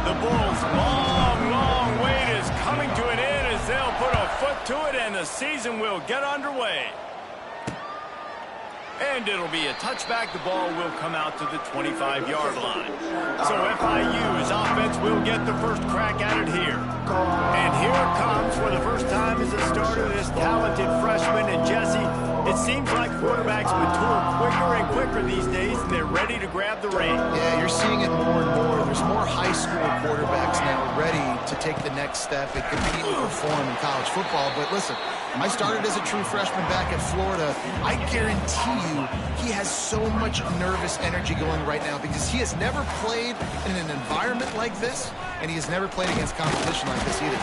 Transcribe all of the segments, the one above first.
The Bulls' long wait is coming to an end as they'll put a foot to it and the season will get underway. And it'll be a touchback. The ball will come out to the 25-yard line. So FIU's offense will get the first crack at it here. And here it comes for the first time as a starter, this talented freshman. And Jesse, it seems like quarterbacks mature quicker and quicker these days, and they're ready to grab the reins. Yeah, you're seeing it more and more. There's more high school quarterbacks now ready to take the next step and compete and perform in college football. But listen, I started as a true freshman back at Florida. I guarantee you he has so much nervous energy going right now because he has never played in an environment like this, and he has never played against competition like this either.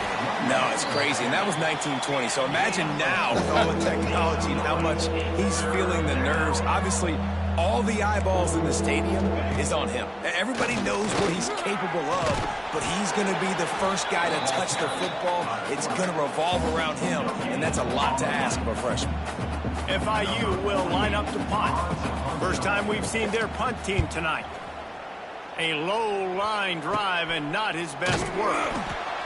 No, it's crazy, and that was 1920. So imagine now with all the technology and how much he's feeling the nerves. Obviously, all the eyeballs in the stadium is on him. Everybody knows what he's capable of, but he's going to be the first guy to touch the football. It's going to revolve around him, and that's a lot to ask of a freshman. FIU will line up to punt. First time we've seen their punt team tonight. A low line drive and not his best work.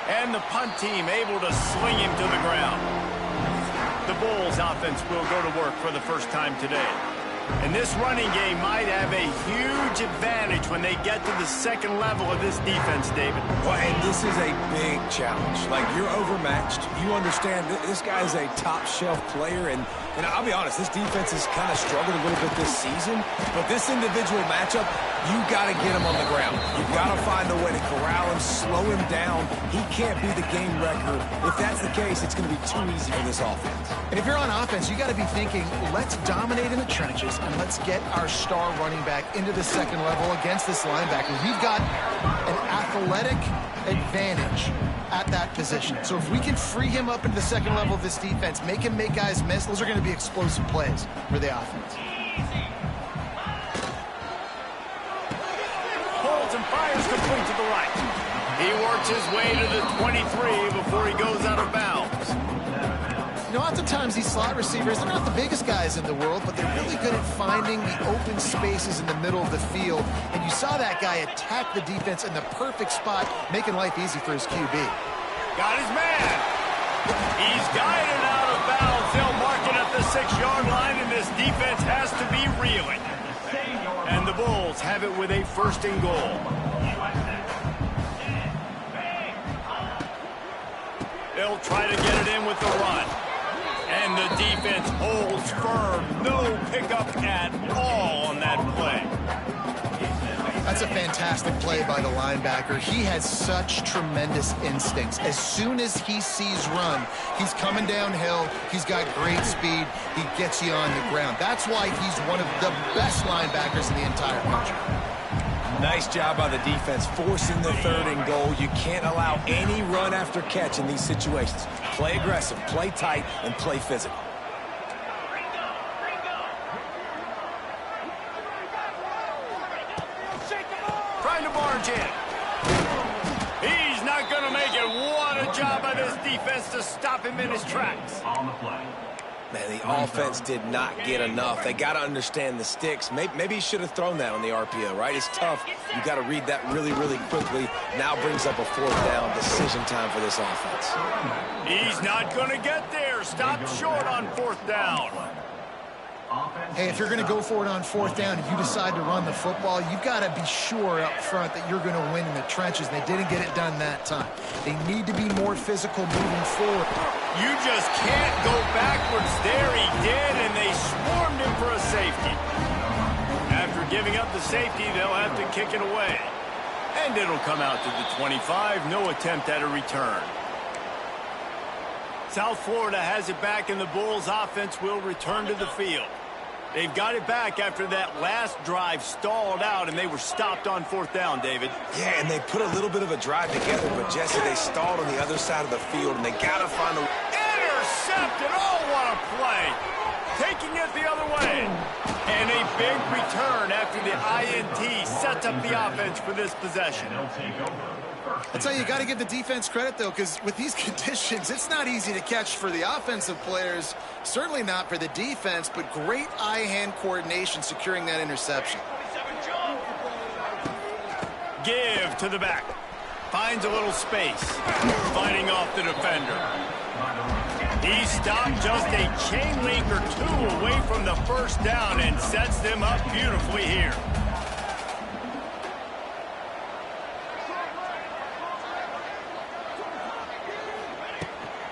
And the punt team able to swing him to the ground. The Bulls offense will go to work for the first time today. And this running game might have a huge advantage when they get to the second level of this defense, David. Well, and this is a big challenge. Like, you're overmatched. You understand this guy is a top-shelf player, and I'll be honest, this defense has kind of struggled a little bit this season. But this individual matchup, you got to get him on the ground. You got to find a way to corral him, slow him down. He can't be the game wrecker. If that's the case, it's going to be too easy for this offense. And if you're on offense, you got to be thinking, let's dominate in the trenches and let's get our star running back into the second level against this linebacker. We've got an athletic advantage at that position. So if we can free him up into the second level of this defense, make him make guys miss, those are going to be explosive plays for the offense. Holds and fires complete to the right. He works his way to the 23 before he goes out of bounds. You know, oftentimes these slot receivers, they're not the biggest guys in the world, but they're really good at finding the open spaces in the middle of the field. And you saw that guy attack the defense in the perfect spot, making life easy for his QB. Got his man. He's guided out of bounds. They'll mark it at the 6-yard line, and this defense has to be reeling. And the Bulls have it with a first and goal. They'll try to get it in with the run. And the defense holds firm. No pickup at all on that play. That's a fantastic play by the linebacker. He has such tremendous instincts. As soon as he sees run, he's coming downhill. He's got great speed. He gets you on the ground. That's why he's one of the best linebackers in the entire country. Nice job by the defense, forcing the third and goal. You can't allow any run after catch in these situations. Play aggressive, play tight, and play physical. Trying to barge in. He's not going to make it. What a job by this defense to stop him in his tracks. On the play. Man, the offense did not get enough. They got to understand the sticks. Maybe he should have thrown that on the RPO, right? It's tough. You got to read that really, really quickly. Now brings up a fourth down decision time for this offense. He's not going to get there. Stop short on fourth down. Hey, if you're going to go for it on fourth down and you decide to run the football, you've got to be sure up front that you're going to win in the trenches. They didn't get it done that time. They need to be more physical moving forward. You just can't go backwards. There he did, and they swarmed him for a safety. After giving up the safety, they'll have to kick it away. And it'll come out to the 25. No attempt at a return. South Florida has it back, and the Bulls offense will return to the field. They've got it back after that last drive stalled out, and they were stopped on fourth down, David. Yeah, and they put a little bit of a drive together, but, Jesse, they stalled on the other side of the field, and they got to find a... Intercepted! Oh, what a play! Taking it the other way. And a big return after the INT sets up the offense for this possession. I tell you, you got to give the defense credit, though, because with these conditions, it's not easy to catch for the offensive players, certainly not for the defense, but great eye-hand coordination securing that interception. Give to the back. Finds a little space. Fighting off the defender. He stopped just a chain link or two away from the first down and sets them up beautifully here.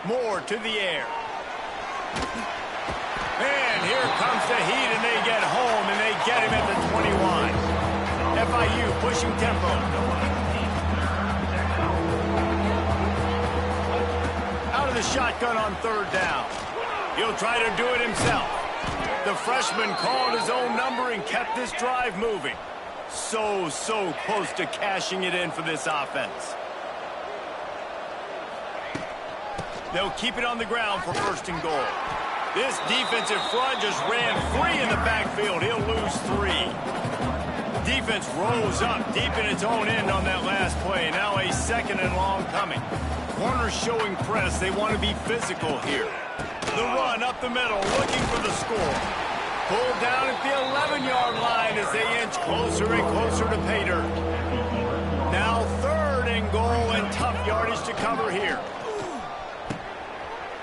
Moore to the air. And here comes the heat, and they get home, and they get him at the 21. FIU pushing tempo. Out of the shotgun on third down. He'll try to do it himself. The freshman called his own number and kept this drive moving. So close to cashing it in for this offense. They'll keep it on the ground for first and goal. This defensive front just ran free in the backfield. He'll lose 3. Defense rolls up deep in its own end on that last play. Now a second and long coming. Corners showing press. They want to be physical here. The run up the middle, looking for the score. Pulled down at the 11-yard line as they inch closer and closer to pay dirt. Now third and goal, and tough yardage to cover here.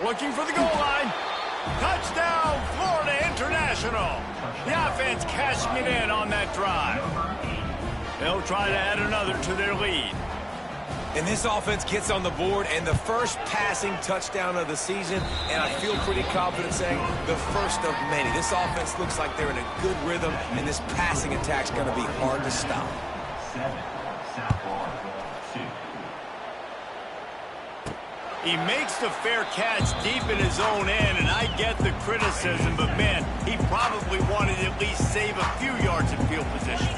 Looking for the goal line. Touchdown, Florida International. The offense cashing it in on that drive. They'll try to add another to their lead. And this offense gets on the board, and the first passing touchdown of the season, and I feel pretty confident saying the first of many. This offense looks like they're in a good rhythm, and this passing attack's going to be hard to stop. He makes the fair catch deep in his own end, and I get the criticism, but man, he probably wanted to at least save a few yards in field position.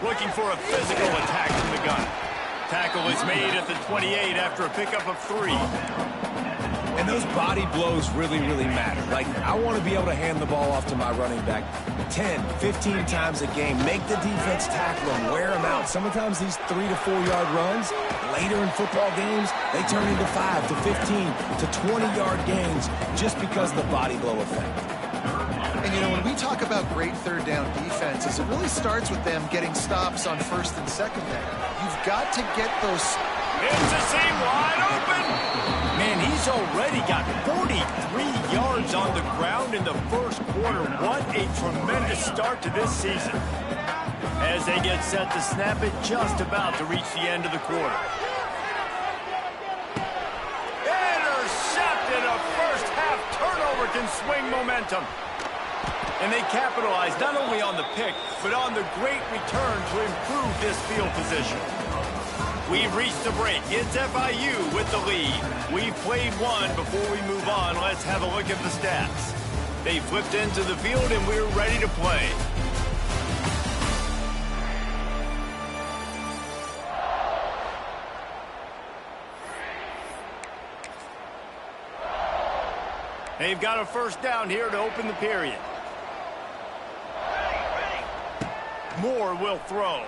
Looking for a physical attack from the gun. Tackle is made at the 28 after a pickup of 3. And those body blows really matter. Like, I want to be able to hand the ball off to my running back 10, 15 times a game. Make the defense tackle them, wear them out. Sometimes these 3 to 4 yard runs, later in football games, they turn into 5 to 15 to 20-yard gains just because of the body blow effect. And, you know, when we talk about great third down defenses, it really starts with them getting stops on first and second down. You've got to get those. It's a seam wide open. Man, he's already got 43 yards on the ground in the first quarter. What a tremendous start to this season. As they get set to snap it, just about to reach the end of the quarter. Intercepted. A first half turnover can swing momentum. And they capitalize not only on the pick, but on the great return to improve this field position. We've reached the break. It's FIU with the lead. We've played one. Before we move on, let's have a look at the stats. They flipped into the field, and we're ready to play. They've got a first down here to open the period. Moore will throw.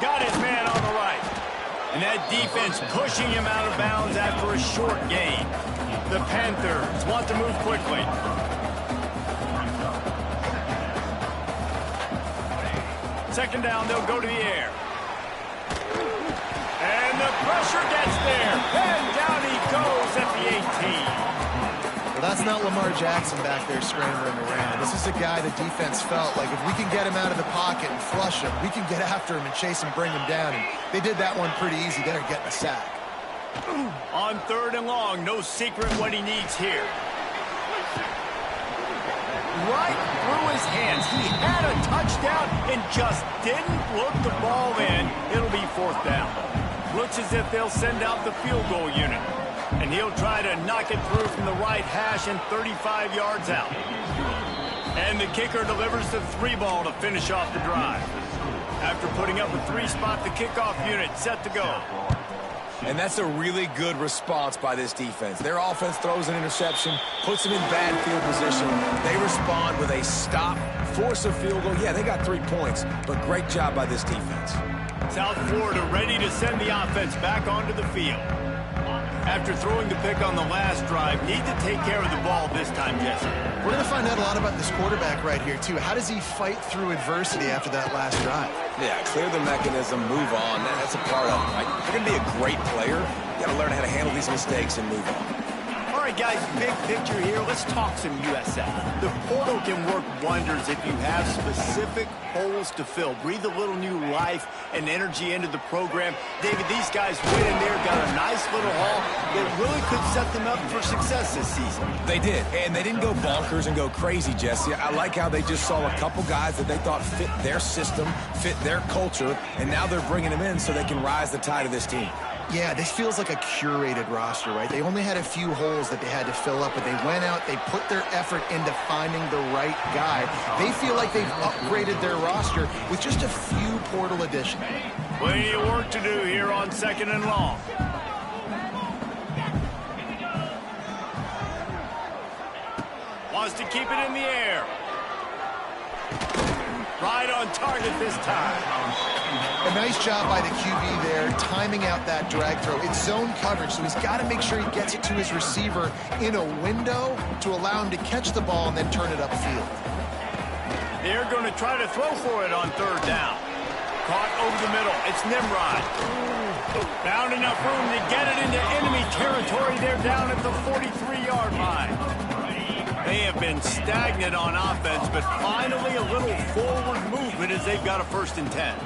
Got his man on the right. And that defense pushing him out of bounds after a short gain. The Panthers want to move quickly. Second down, they'll go to the air. And the pressure gets there. And down he goes at the 18. That's not Lamar Jackson back there scrambling around. This is a guy the defense felt like if we can get him out of the pocket and flush him, we can get after him and chase him, bring him down. And they did that one pretty easy. They're getting a sack. On third and long, no secret what he needs here. Right through his hands. He had a touchdown and just didn't look the ball in. It'll be fourth down. Looks as if they'll send out the field goal unit. And he'll try to knock it through from the right hash and 35 yards out. And the kicker delivers the 3-ball to finish off the drive. After putting up a 3-spot, the kickoff unit set to go. And that's a really good response by this defense. Their offense throws an interception, puts them in bad field position. They respond with a stop, force a field goal. Yeah, they got 3 points, but great job by this defense. South Florida ready to send the offense back onto the field. After throwing the pick on the last drive, need to take care of the ball this time, Jesse. We're going to find out a lot about this quarterback right here, too. How does he fight through adversity after that last drive? Yeah, clear the mechanism, move on. That's a part of it, right? If you're going to be a great player, you got to learn how to handle these mistakes and move on. All right, guys, big picture here. Let's talk some USF. The portal can work wonders if you have specific holes to fill. Breathe a little new life and energy into the program. David, these guys went in there, got a nice little haul that really could set them up for success this season. They did, and they didn't go bonkers and go crazy, Jesse. I like how they just saw a couple guys that they thought fit their system, fit their culture, and now they're bringing them in so they can rise the tide of this team. Yeah, this feels like a curated roster, right? They only had a few holes that they had to fill up, but they went out, they put their effort into finding the right guy. They feel like they've upgraded their roster with just a few portal additions. Plenty of work to do here on 2nd and long. Wants to keep it in the air. Right on target this time. A nice job by the QB there, timing out that drag throw. It's zone coverage, so he's got to make sure he gets it to his receiver in a window to allow him to catch the ball and then turn it upfield. They're going to try to throw for it on 3rd down. Caught over the middle. It's Nimrod. Found enough room to get it into enemy territory. They're down at the 43-yard line. They have been stagnant on offense, but finally a little forward movement as they've got a 1st and 10.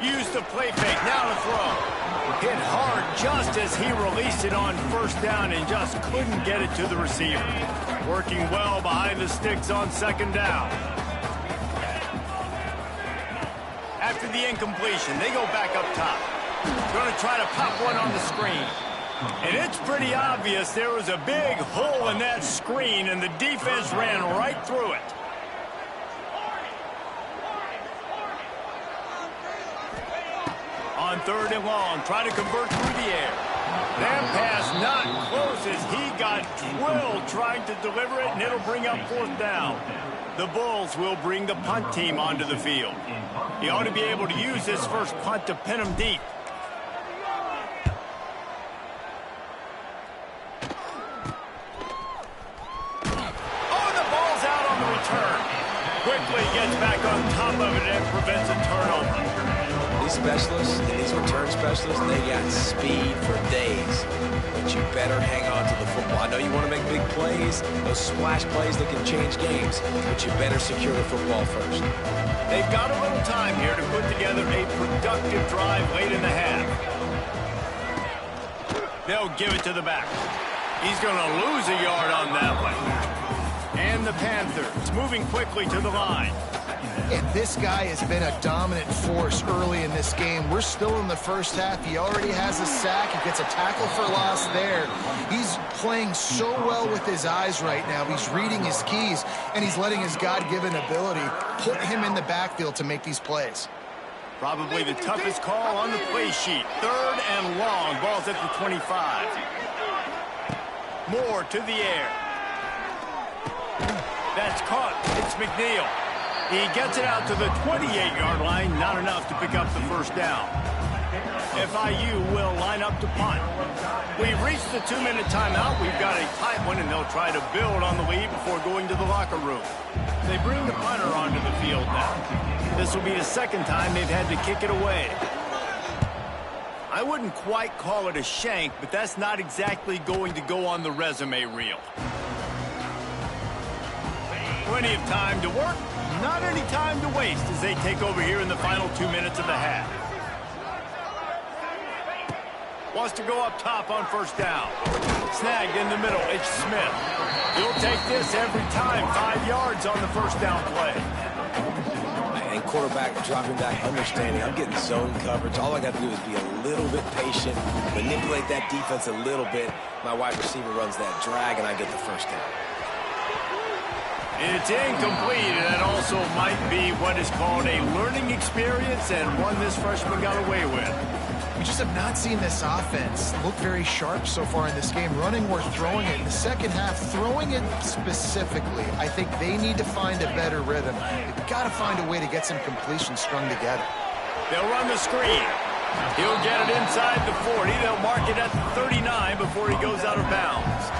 Use the play fake, now to throw. Hit hard just as he released it on 1st down and just couldn't get it to the receiver. Working well behind the sticks on 2nd down. After the incompletion, they go back up top. Going to try to pop one on the screen. And it's pretty obvious there was a big hole in that screen, and the defense ran right through it. On 3rd and long, try to convert through the air. That pass not close as he got drilled trying to deliver it, and it'll bring up 4th down. The Bulls will bring the punt team onto the field. He ought to be able to use this first punt to pin him deep. Quickly gets back on top of it and prevents a turnover. These specialists and these return specialists, they got speed for days. But you better hang on to the football. I know you want to make big plays, those splash plays that can change games, but you better secure the football first. They've got a little time here to put together a productive drive late in the half. They'll give it to the back. He's going to lose a yard on that one. And the Panthers moving quickly to the line. And this guy has been a dominant force early in this game. We're still in the 1st half. He already has a sack. He gets a tackle for loss there. He's playing so well with his eyes right now. He's reading his keys, and he's letting his God-given ability put him in the backfield to make these plays. Probably the toughest call on the play sheet. 3rd and long. Ball's at the 25. Moore to the air. That's caught. It's McNeil. He gets it out to the 28-yard line. Not enough to pick up the 1st down. FIU will line up to punt. We've reached the 2-minute timeout. We've got a tight one, and they'll try to build on the lead before going to the locker room. They bring the punter onto the field now. This will be the 2nd time they've had to kick it away. I wouldn't quite call it a shank, but that's not exactly going to go on the resume reel. Plenty of time to work, not any time to waste as they take over here in the final 2 minutes of the half. Wants to go up top on 1st down. Snagged in the middle, it's Smith. He'll take this every time, 5 yards on the 1st down play. And quarterback dropping back, understanding I'm getting zone coverage. All I got to do is be a little bit patient, manipulate that defense a little bit. My wide receiver runs that drag, and I get the 1st down. It's incomplete, and that also might be what is called a learning experience and one this freshman got away with. We just have not seen this offense look very sharp so far in this game, running or throwing it. In the 2nd half, throwing it specifically, I think they need to find a better rhythm. They've got to find a way to get some completions strung together. They'll run the screen. He'll get it inside the 40. They'll mark it at the 39 before he goes out of bounds.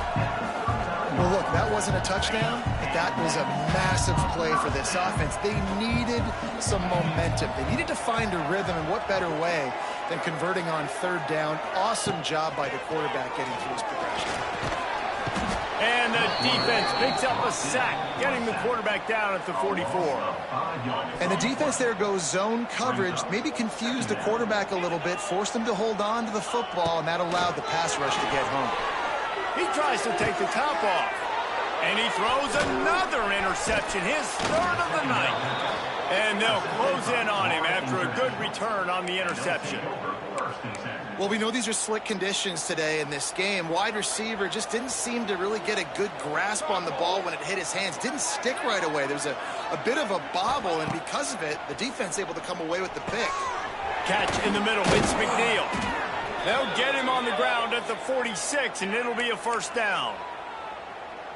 Well, look, that wasn't a touchdown, but that was a massive play for this offense. They needed some momentum. They needed to find a rhythm, and what better way than converting on third down. Awesome job by the quarterback getting through his progression. And the defense picks up a sack, getting the quarterback down at the 44. And the defense there goes zone coverage, maybe confused the quarterback a little bit, forced him to hold on to the football, and that allowed the pass rush to get home. He tries to take the top off. And he throws another interception, his third of the night. And they'll close in on him after a good return on the interception. Well, we know these are slick conditions today in this game. Wide receiver just didn't seem to really get a good grasp on the ball when it hit his hands. Didn't stick right away. There's a bit of a bobble, and because of it, the defense able to come away with the pick. Catch in the middle. It's McNeil. They'll get him on the ground at the 46, and it'll be a first down.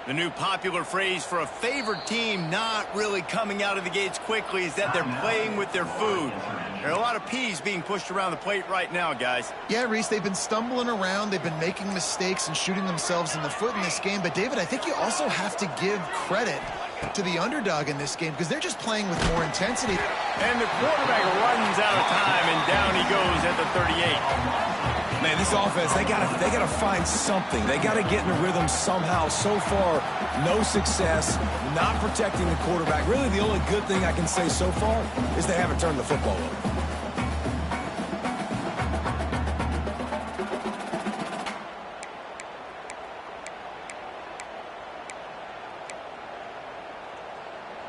The new popular phrase for a favored team not really coming out of the gates quickly is that they're playing with their food. There are a lot of peas being pushed around the plate right now, guys. Yeah, Reese, they've been stumbling around. They've been making mistakes and shooting themselves in the foot in this game. But, David, I think you also have to give credit to the underdog in this game because they're just playing with more intensity. And the quarterback runs out of time, and down he goes at the 38. Man, this offense, they gotta find something. They gotta get in a rhythm somehow. So far, no success, not protecting the quarterback. Really, the only good thing I can say so far is they haven't turned the football over.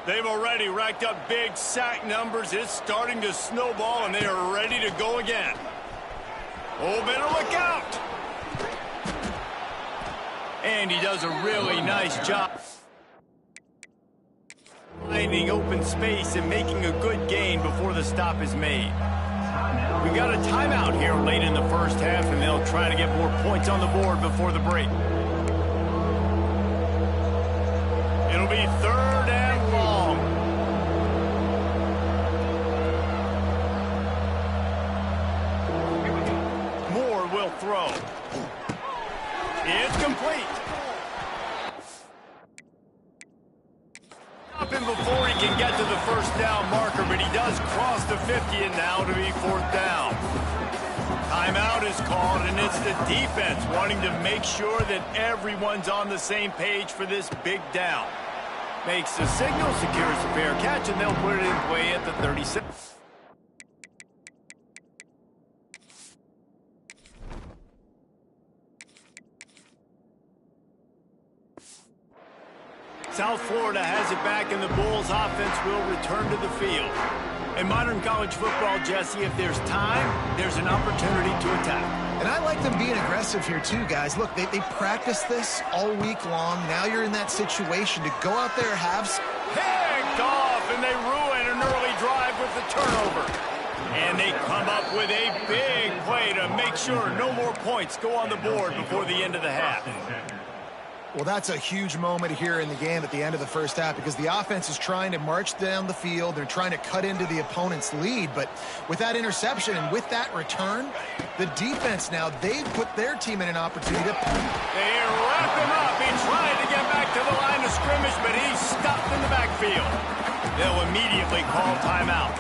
They've already racked up big sack numbers. It's starting to snowball, and they are ready to go again. Oh, better look out! And he does a really nice job finding open space and making a good gain before the stop is made. We got a timeout here late in the first half, and they'll try to get more points on the board before the break. It'll be third and long. Moore will throw. It's complete. Up him before he can get to the first down marker, but he does cross the 50, and now to be fourth down. Timeout is called, and it's the defense wanting to make sure that everyone's on the same page for this big down. Makes the signal, secures the fair catch, and they'll put it in play at the 36. South Florida has it back, and the Bulls offense will return to the field. In modern college football, Jesse, if there's time, there's an opportunity to attack. And I like them being aggressive here too, guys. Look, they practice this all week long. Now you're in that situation to go out there, have... Picked off, and they ruin an early drive with the turnover. And they come up with a big play to make sure no more points go on the board before the end of the half. Well, that's a huge moment here in the game at the end of the first half because the offense is trying to march down the field. They're trying to cut into the opponent's lead. But with that interception and with that return, the defense now, they've put their team in an opportunity to... They wrap him up. He tried to get back to the line of scrimmage, but he's stopped in the backfield. They'll immediately call timeout.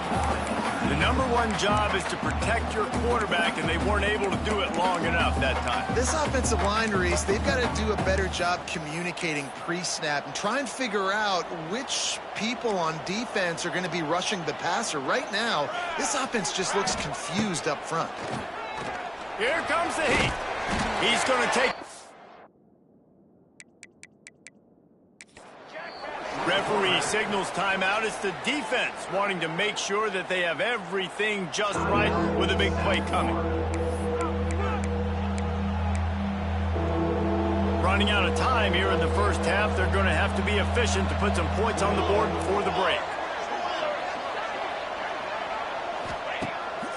The number one job is to protect your quarterback, and they weren't able to do it long enough that time. This offensive line, Reese, they've got to do a better job communicating pre-snap and try and figure out which people on defense are going to be rushing the passer. Right now, this offense just looks confused up front. Here comes the heat. He's going to take... Referee signals timeout. It's the defense wanting to make sure that they have everything just right with a big play coming. Running out of time here in the first half. They're going to have to be efficient to put some points on the board before the break.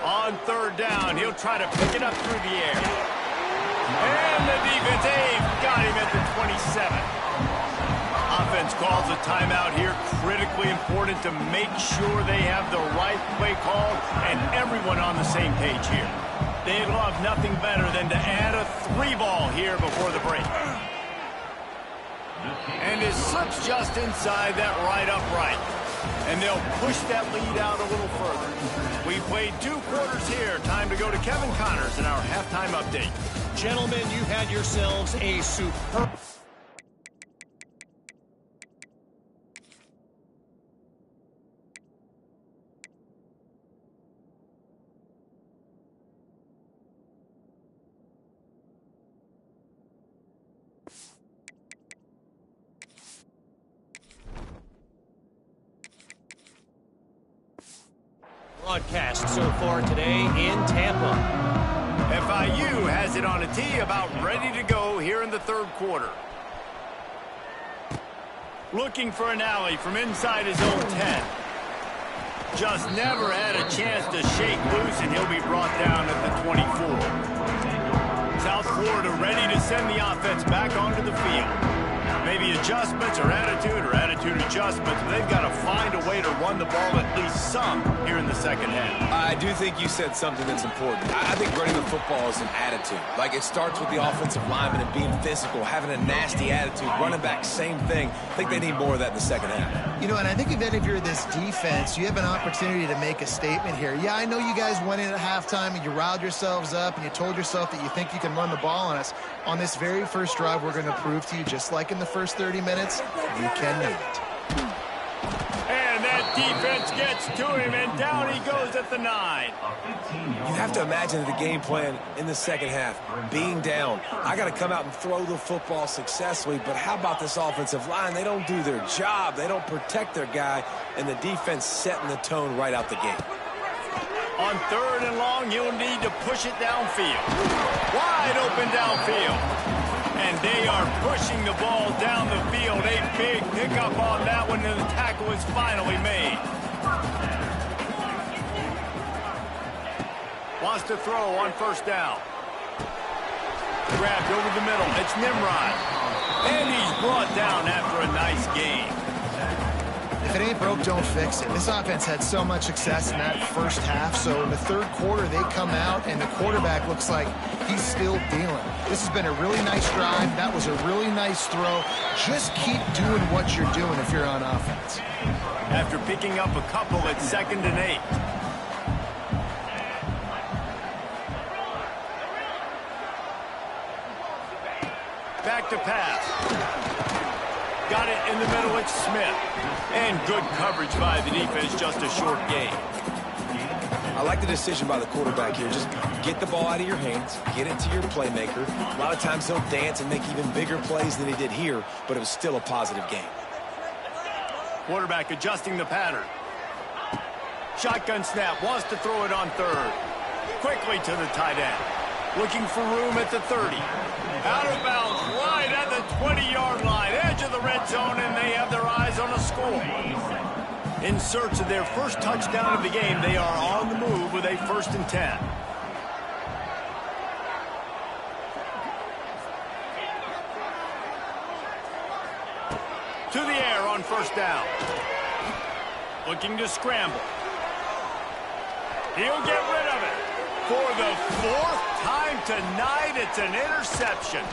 On third down, he'll try to pick it up through the air. And the defense got him at the 27. defense calls a timeout here. Critically important to make sure they have the right play call and everyone on the same page here. They'd love nothing better than to add a 3-ball here before the break. And it slips just inside that right upright. And they'll push that lead out a little further. We played 2 quarters here. Time to go to Kevin Connors in our halftime update. Gentlemen, you had yourselves a superb... broadcast so far today in Tampa. FIU has it on a tee, about ready to go here in the 3rd quarter. Looking for an alley from inside his own 10. Just never had a chance to shake loose, and he'll be brought down at the 24. South Florida ready to send the offense back onto the field. Maybe adjustments or attitude adjustments, but they've got to find a way to run the ball at least some here in the 2nd half. I do think you said something that's important. I think running the football is an attitude. Like, it starts with the offensive lineman and being physical, having a nasty attitude. Running back, same thing. I think they need more of that in the 2nd half. You know, and I think even if you're this defense, you have an opportunity to make a statement here. Yeah, I know you guys went in at halftime and you riled yourselves up and you told yourself that you think you can run the ball on us. On this very first drive, we're going to prove to you, just like in the first 30 minutes, you cannot. And that defense gets to him, and down he goes at the 9. You have to imagine the game plan in the 2nd half. Being down, I got to come out and throw the football successfully, but how about this offensive line? They don't do their job. They don't protect their guy, and the defense setting the tone right out the gate. On 3rd and long, you'll need to push it downfield. Wide open downfield. And they are pushing the ball down the field. A big pickup on that one, and the tackle is finally made. Wants to throw on 1st down. Grabbed over the middle. It's Nimrod. And he's brought down after a nice gain. If it ain't broke, don't fix it. This offense had so much success in that first half, so in the 3rd quarter, they come out, and the quarterback looks like he's still dealing. This has been a really nice drive. That was a really nice throw. Just keep doing what you're doing if you're on offense. After picking up a couple at 2nd and 8. Back to pass. Got it in the middle, it's Smith. And good coverage by the defense, just a short gain. I like the decision by the quarterback here. Just get the ball out of your hands, get it to your playmaker. A lot of times he'll dance and make even bigger plays than he did here, but it was still a positive game. Quarterback adjusting the pattern. Shotgun snap, wants to throw it on 3rd. Quickly to the tight end. Looking for room at the 30. Out of bounds, right at the 20-yard line. Edge of the red zone, and they have their eyes on a score. In search of their first touchdown of the game, they are on the move with a 1st and 10. To the air on 1st down. Looking to scramble. He'll get rid of it. For the 4th time tonight, it's an interception.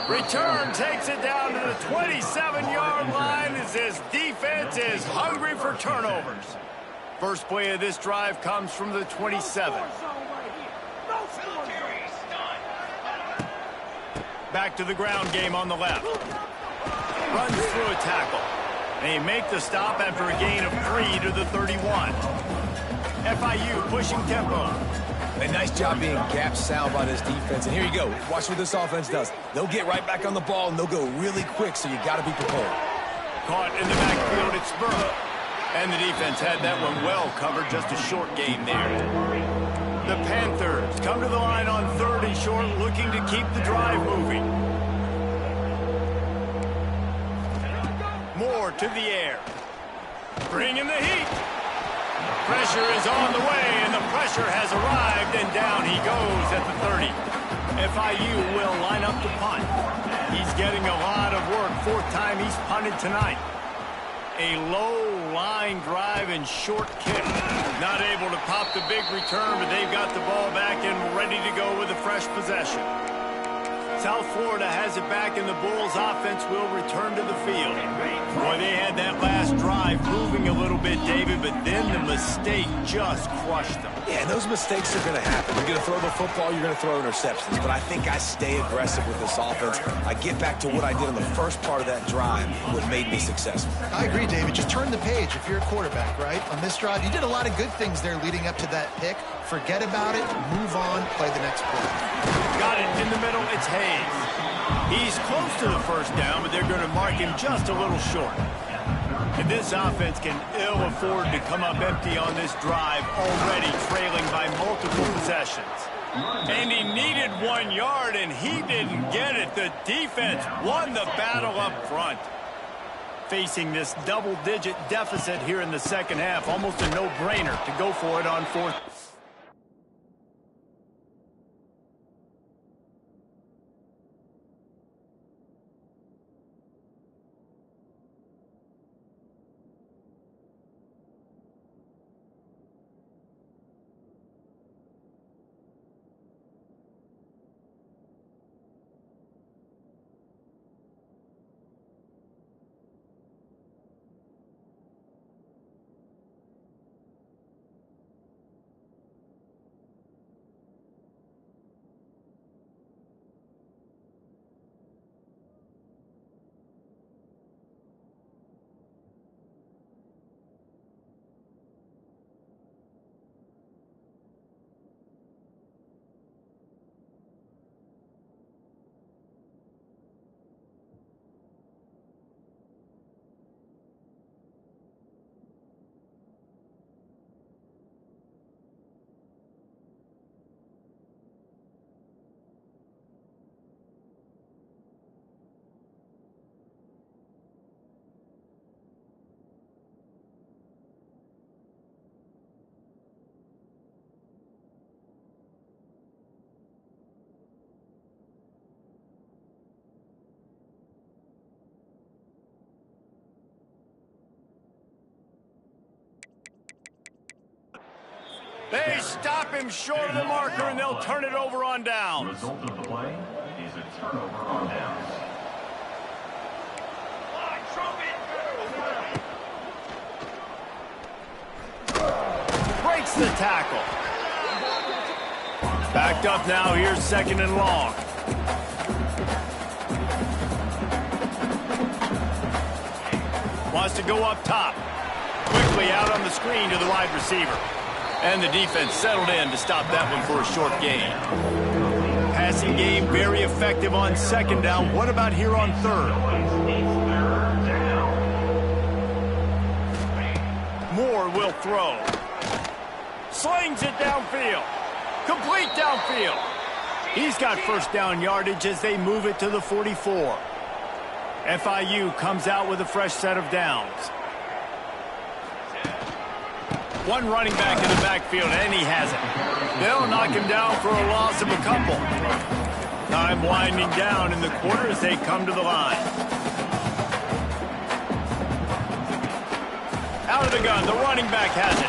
Return takes it down to the 27-yard line as this defense is hungry for turnovers. First play of this drive comes from the 27. Back to the ground game on the left. Runs through a tackle. They make the stop after a gain of 3 to the 31. FIU pushing tempo. A nice job being gap sound by this defense. And here you go. Watch what this offense does. They'll get right back on the ball, and they'll go really quick, so you got to be prepared. Caught in the backfield, it's Burrow. And the defense had that one well covered, just a short game there. The Panthers come to the line on 3rd and short, looking to keep the drive moving. Moore to the air. Bringing the heat. Pressure is on the way, and the pressure has arrived, and down he goes at the 30. FIU will line up to punt. He's getting a lot of work. Fourth time he's punted tonight. A low line drive and short kick. Not able to pop the big return, but they've got the ball back and ready to go with a fresh possession. South Florida has it back, and the Bulls offense will return to the field. Boy, they had that last drive moving a little bit, David, but then the mistake just crushed them. Yeah, and those mistakes are going to happen. You're going to throw the football, you're going to throw interceptions. But I think I stay aggressive with this offense. I get back to what I did on the first part of that drive, what made me successful. I agree, David. Just turn the page if you're a quarterback, right? On this drive, you did a lot of good things there leading up to that pick. Forget about it, move on, play the next play. Got it in the middle, it's Hayes. He's close to the first down, but they're going to mark him just a little short. And this offense can ill afford to come up empty on this drive, already trailing by multiple possessions. And he needed 1 yard, and he didn't get it. The defense won the battle up front. Facing this double-digit deficit here in the second half, almost a no-brainer to go for it on fourth. They stop him short of the marker, and they'll turn it over on downs. The result of the play is a turnover on downs. Breaks the tackle. Backed up now. Here's second and long. Wants to go up top. Quickly out on the screen to the wide receiver. And the defense settled in to stop that one for a short gain. Passing game very effective on second down. What about here on third? Moore will throw. Slings it downfield. Complete downfield. He's got first down yardage as they move it to the 44. FIU comes out with a fresh set of downs. One running back in the backfield, and he has it. They'll knock him down for a loss of a couple. Time winding down in the quarter as they come to the line. Out of the gun, the running back has it.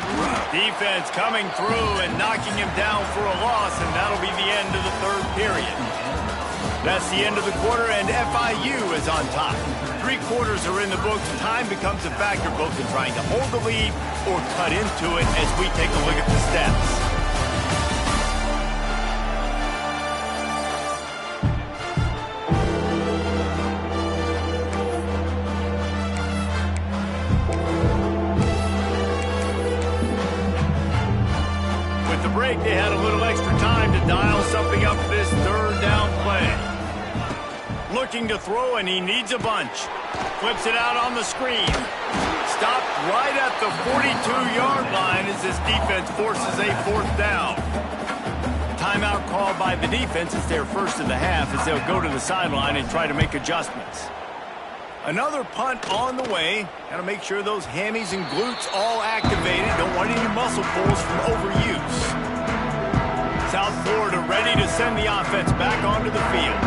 Defense coming through and knocking him down for a loss, and that'll be the end of the third period. That's the end of the quarter, and FIU is on top. 3 quarters are in the books. Time becomes a factor both in trying to hold the lead or cut into it as we take a look at the stats. With the break, they had a little extra time to dial something up for this third down play. Looking to throw, and he needs a bunch. Flips it out on the screen. Stopped right at the 42-yard line as this defense forces a fourth down. Timeout called by the defense. It's their first of the half as they'll go to the sideline and try to make adjustments. Another punt on the way. Got to make sure those hammies and glutes all activated. Don't want any muscle pulls from overuse. South Florida ready to send the offense back onto the field.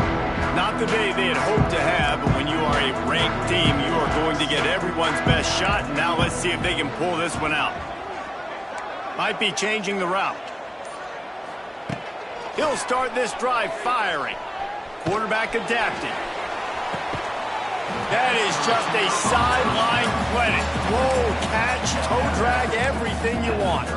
Not the day they had hoped to have, but when you are a ranked team, you are going to get everyone's best shot, and now let's see if they can pull this one out. Might be changing the route. He'll start this drive firing. Quarterback adapting. That is just a sideline clinic. Throw, catch, toe drag, everything you want.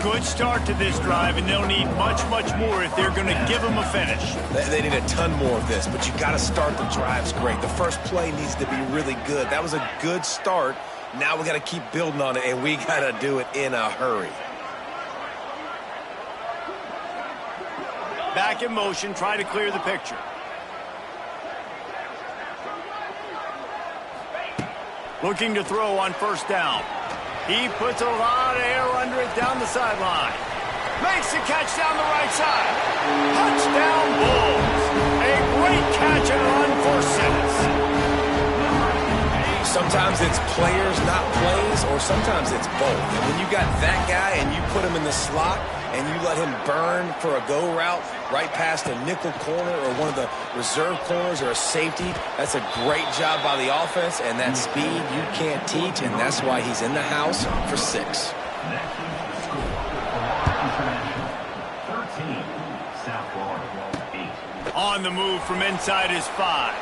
Good start to this drive, and they'll need much, much more if they're going to give them a finish. They need a ton more of this, but you got to start the drives great. The first play needs to be really good. That was a good start. Now we got to keep building on it, and we got to do it in a hurry. Back in motion, try to clear the picture. Looking to throw on first down. He puts a lot of air under it down the sideline. Makes the catch down the right side. Touchdown Bulls. A great catch and run for 6. Sometimes it's players, not plays, or sometimes it's both. And when you got that guy and you put him in the slot and you let him burn for a go route right past a nickel corner or one of the reserve corners or a safety, that's a great job by the offense, and that speed you can't teach, and that's why he's in the house for 6. On the move from inside his 5.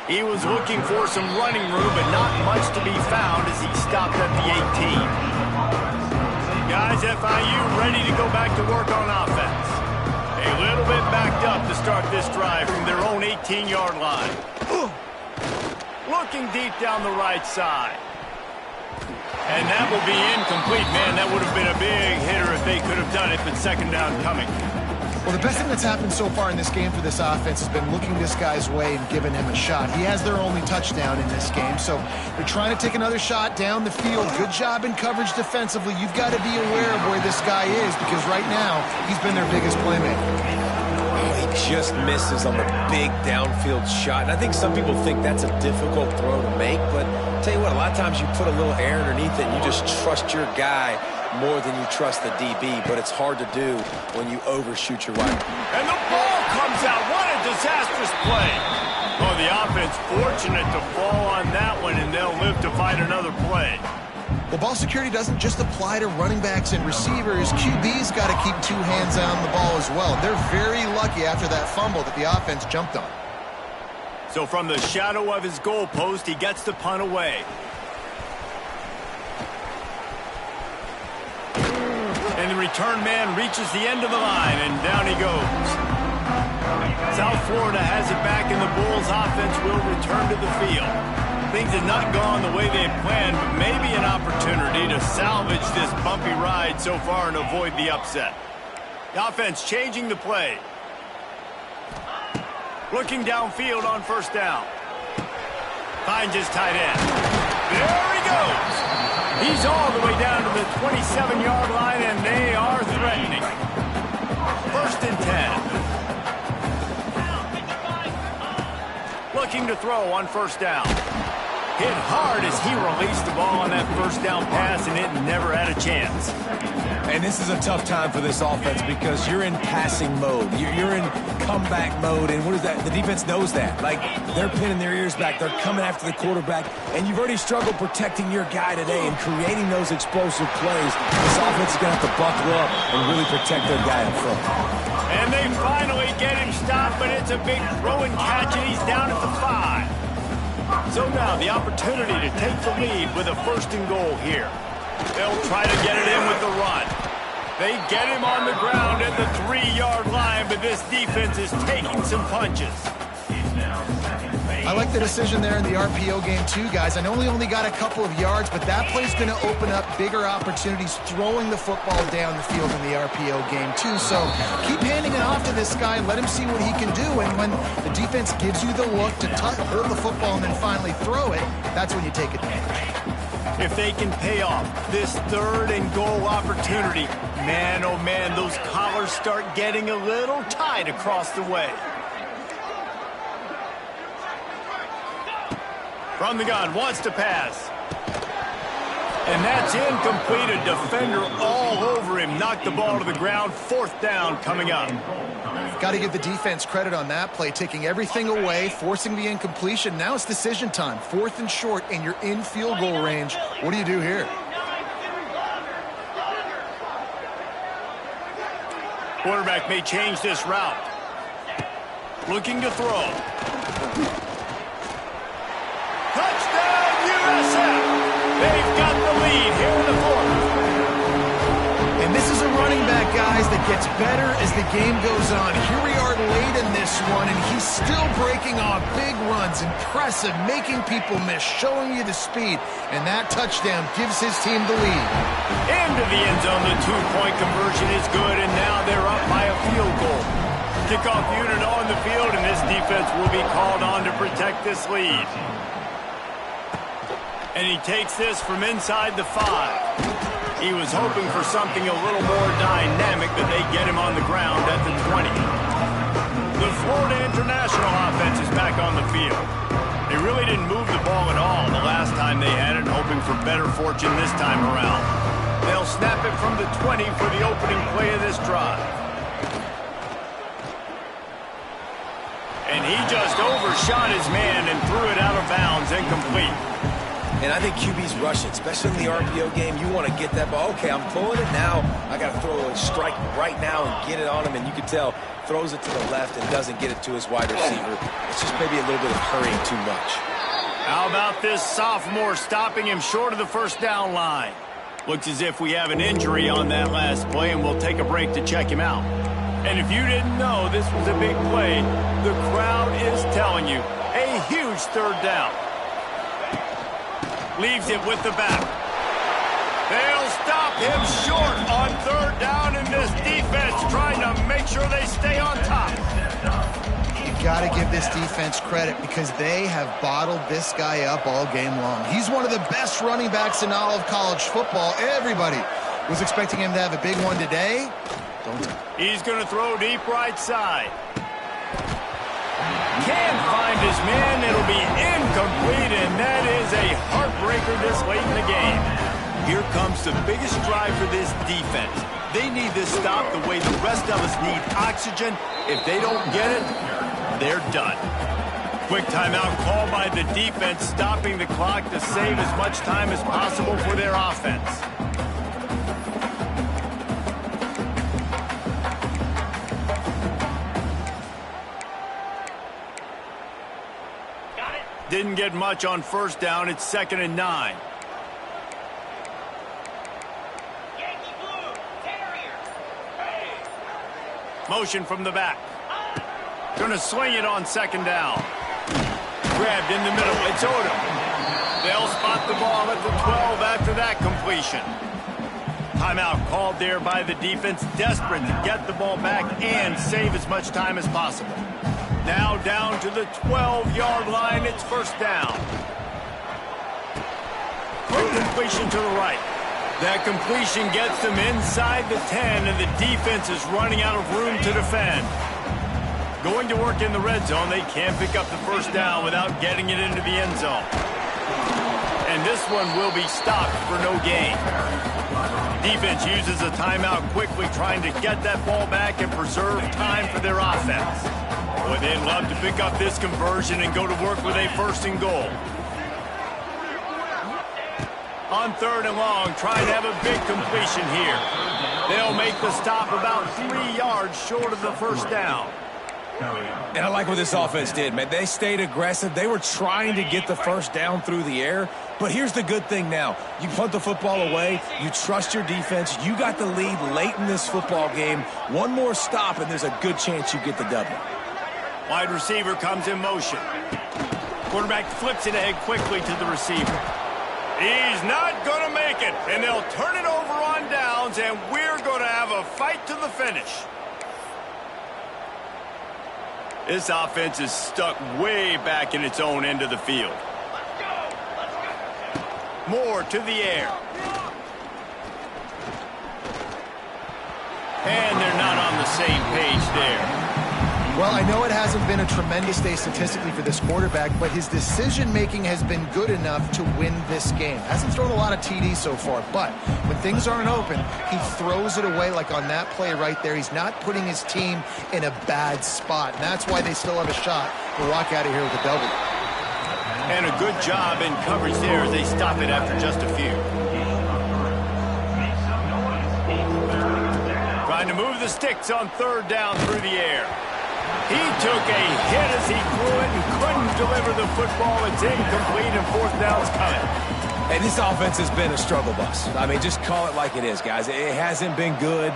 He was looking for some running room, but not much to be found as he stopped at the 18. Guys, FIU ready to go back to work on offense. A little bit backed up to start this drive from their own 18-yard line. Looking deep down the right side. And that will be incomplete. Man, that would have been a big hitter if they could have done it, but second down coming. Well, the best thing that's happened so far in this game for this offense has been looking this guy's way and giving him a shot. He has their only touchdown in this game, so they're trying to take another shot down the field. Good job in coverage defensively. You've got to be aware of where this guy is because right now he's been their biggest playmaker. He just misses on the big downfield shot. And I think some people think that's a difficult throw to make, but I'll tell you what, a lot of times you put a little air underneath it and you just trust your guy more than you trust the DB, but it's hard to do when you overshoot your wide. And the ball comes out. What a disastrous play. Oh, the offense fortunate to fall on that one, and they'll live to fight another play. Well, ball security doesn't just apply to running backs and receivers. QB's got to keep 2 hands on the ball as well. They're very lucky after that fumble that the offense jumped on. So from the shadow of his goal post, he gets the punt away. And the return man reaches the end of the line, and down he goes. South Florida has it back, and the Bulls offense will return to the field. Things had not gone the way they had planned, but maybe an opportunity to salvage this bumpy ride so far and avoid the upset. The offense changing the play. Looking downfield on first down. Finds his tight end. There he goes. He's all the way down to the 27-yard line, and they are threatening. 1st and 10. Looking to throw on first down. Hit hard as he released the ball on that first down pass, and it never had a chance. And this is a tough time for this offense because you're in passing mode. You're in comeback mode, and what is that? The defense knows that. Like, they're pinning their ears back. They're coming after the quarterback, and you've already struggled protecting your guy today and creating those explosive plays. This offense is going to have to buckle up and really protect their guy up front. And they finally get him stopped, but it's a big throw and catch, and he's down at the 5. So now the opportunity to take the lead with a 1st and goal here. They'll try to get it in with the run. They get him on the ground at the 3-yard line, but this defense is taking some punches. I like the decision there in the RPO game too, guys. I know he only got a couple of yards, but that play's going to open up bigger opportunities throwing the football down the field in the RPO game too. So keep handing it off to this guy and let him see what he can do. And when the defense gives you the look to hold the football and then finally throw it, that's when you take advantage. If they can pay off this 3rd and goal opportunity, man, oh man, those collars start getting a little tight across the way. From the gun, wants to pass. And that's incomplete. A defender all over him. Knocked the ball to the ground. 4th down coming up. Got to give the defense credit on that play, taking everything away, forcing the incompletion. Now it's decision time. 4th and short, and you're in field goal range. What do you do here? Quarterback may change this route. Looking to throw. Touchdown, USF! They've got the lead here in the 4th. And this is a running back, guys, that gets better as the game goes on. Here we are late in this one, and he's still breaking off big runs. Impressive, making people miss, showing you the speed. And that touchdown gives his team the lead. Into the end zone, the 2-point conversion is good, and now they're up by a field goal. Kickoff unit on the field, and this defense will be called on to protect this lead. And he takes this from inside the 5. He was hoping for something a little more dynamic, but they get him on the ground at the 20. The Florida International offense is back on the field. They really didn't move the ball at all the last time they had it, hoping for better fortune this time around. They'll snap it from the 20 for the opening play of this drive. And he just overshot his man and threw it out of bounds, incomplete. And I think QB's rush it, especially in the RPO game. You want to get that ball. Okay, I'm pulling it now. I got to throw a strike right now and get it on him. And you can tell, throws it to the left and doesn't get it to his wide receiver. It's just maybe a little bit of hurrying too much. How about this sophomore stopping him short of the 1st down line? Looks as if we have an injury on that last play, and we'll take a break to check him out. And if you didn't know this was a big play, the crowd is telling you, a huge 3rd down. Leaves it with the back. They'll stop him short on 3rd down, and this defense trying to make sure they stay on top. You got to give this defense credit because they have bottled this guy up all game long. He's one of the best running backs in all of college football. Everybody was expecting him to have a big one today. He's going to throw deep right side. Can't find his man. It'll be incomplete, and that is a heartbreaker this late in the game. Here comes the biggest drive for this defense. They need this stop the way the rest of us need oxygen. If they don't get it, they're done. Quick timeout call by the defense, stopping the clock to save as much time as possible for their offense. Didn't get much on 1st down. It's 2nd and 9. Motion from the back. Gonna swing it on 2nd down. Grabbed in the middle. It's Odom. They'll spot the ball at the 12 after that completion. Timeout called there by the defense, desperate to get the ball back and save as much time as possible. Now down to the 12-yard line. It's 1st down. Quick completion to the right. That completion gets them inside the 10, and the defense is running out of room to defend. Going to work in the red zone. They can't pick up the 1st down without getting it into the end zone. And this one will be stopped for no gain. Defense uses a timeout quickly, trying to get that ball back and preserve time for their offense. Boy, they'd love to pick up this conversion and go to work with a 1st and goal. On 3rd and long, trying to have a big completion here. They'll make the stop about 3 yards short of the 1st down. And I like what this offense did, man. They stayed aggressive. They were trying to get the 1st down through the air. But here's the good thing now. You punt the football away. You trust your defense. You got the lead late in this football game. One more stop, and there's a good chance you get the W. Wide receiver comes in motion. Quarterback flips it ahead quickly to the receiver. He's not going to make it, and they'll turn it over on downs, and we're going to have a fight to the finish. This offense is stuck way back in its own end of the field. Moore to the air. And they're not on the same page there. Well, Well, I know it hasn't been a tremendous day statistically for this quarterback, but his decision-making has been good enough to win this game. Hasn't thrown a lot of TDs so far, but when things aren't open, he throws it away like on that play right there. He's not putting his team in a bad spot, and that's why they still have a shot to walk out of here with a W. And a good job in coverage there as they stop it after just a few. Trying to move the sticks on third down through the air. He took a hit as he threw it and couldn't deliver the football. It's incomplete and fourth down's coming. Hey, this offense has been a struggle bus. I mean, just call it like it is, guys. It hasn't been good,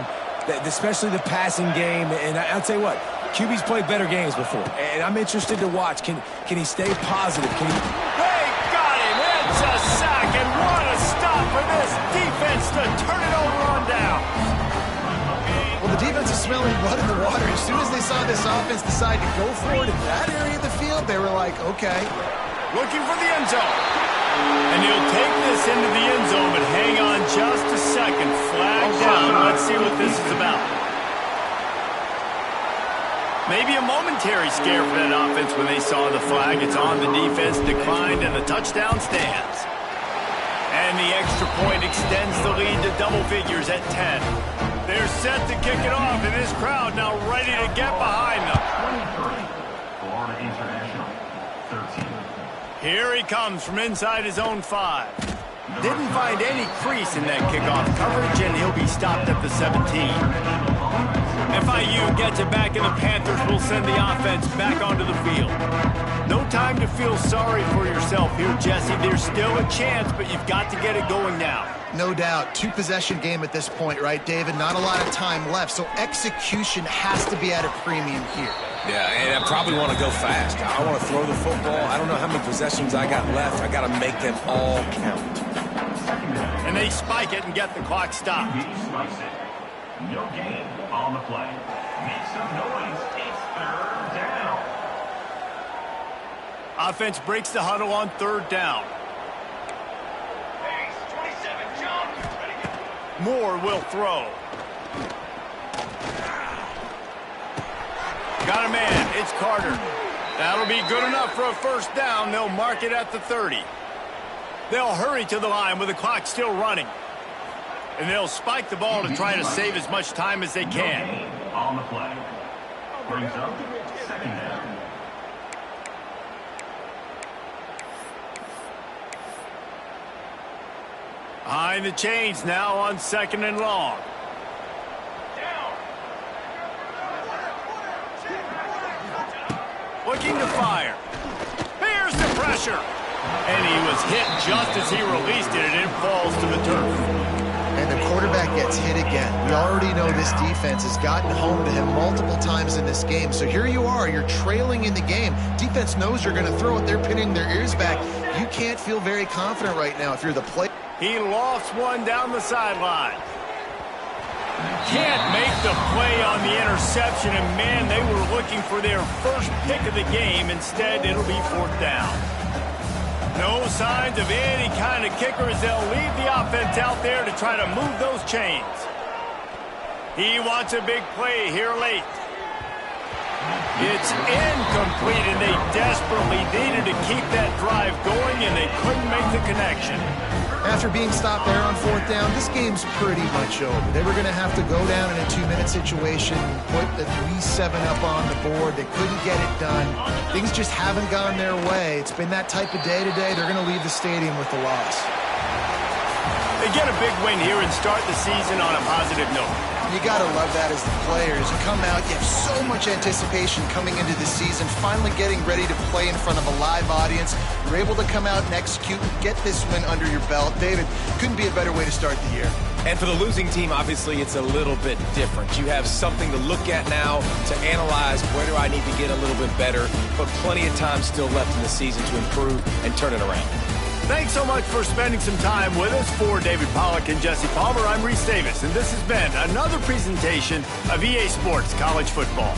especially the passing game. And I'll tell you what, QB's played better games before. And I'm interested to watch. Can he stay positive? Can he... They got him. It's a sack. And what a stop for this defense to turn it over on down. Well, the defense is smelling blood in the water. As soon as they saw this offense decide to go for it in that area of the field, they were like, okay. Looking for the end zone. And he'll take this into the end zone, but hang on just a second. Flag down. Let's see what this is about. Maybe a momentary scare for that offense when they saw the flag. It's on the defense, declined, and the touchdown stands. And the extra point extends the lead to double figures at 10. They're set to kick it off, and this crowd now ready to get behind them. 23, Florida International, 13. Here he comes from inside his own 5. Didn't find any crease in that kickoff coverage, and he'll be stopped at the 17. FIU gets it back, and the Panthers will send the offense back onto the field. No time to feel sorry for yourself here, Jesse. There's still a chance, but you've got to get it going now. No doubt. 2-possession game at this point, right, David? Not a lot of time left, so execution has to be at a premium here. Yeah, and I probably want to go fast. I want to throw the football. I don't know how many possessions I got left. I got to make them all count. And they spike it and get the clock stopped. He spikes it. No gain on the play. Make some noise. It's third down. Offense breaks the huddle on third down. Moore will throw. Got a man. It's Carter. That'll be good enough for a first down. They'll mark it at the 30. They'll hurry to the line with the clock still running. And they'll spike the ball to try to save as much time as they can. No gain on the play. Brings up second down. Behind the chains now on second and long. Looking to fire. Here's the pressure. And he was hit just as he released it, and it falls to the turf. And the quarterback gets hit again. We already know this defense has gotten home to him multiple times in this game. So here you are, you're trailing in the game. Defense knows you're going to throw it. They're pinning their ears back. You can't feel very confident right now if you're the player. He lofts one down the sideline. Can't make the play on the interception, and man, they were looking for their first pick of the game. Instead, it'll be fourth down. No signs of any kind of kicker as they'll leave the offense out there to try to move those chains. He wants a big play here late. It's incomplete, and they desperately needed to keep that drive going, and they couldn't make the connection. After being stopped there on fourth down, this game's pretty much over. They were going to have to go down in a 2-minute situation, put at least 7 up on the board. They couldn't get it done. Things just haven't gone their way. It's been that type of day today. They're going to leave the stadium with the loss. They get a big win here and start the season on a positive note. You got to love that as the players. You come out, you have so much anticipation coming into the season, finally getting ready to play in front of a live audience. You're able to come out and execute and get this win under your belt. David, couldn't be a better way to start the year. And for the losing team, obviously, it's a little bit different. You have something to look at now to analyze where do I need to get a little bit better, but plenty of time still left in the season to improve and turn it around. Thanks so much for spending some time with us. For David Pollack and Jesse Palmer, I'm Reese Davis, and this has been another presentation of EA Sports College Football.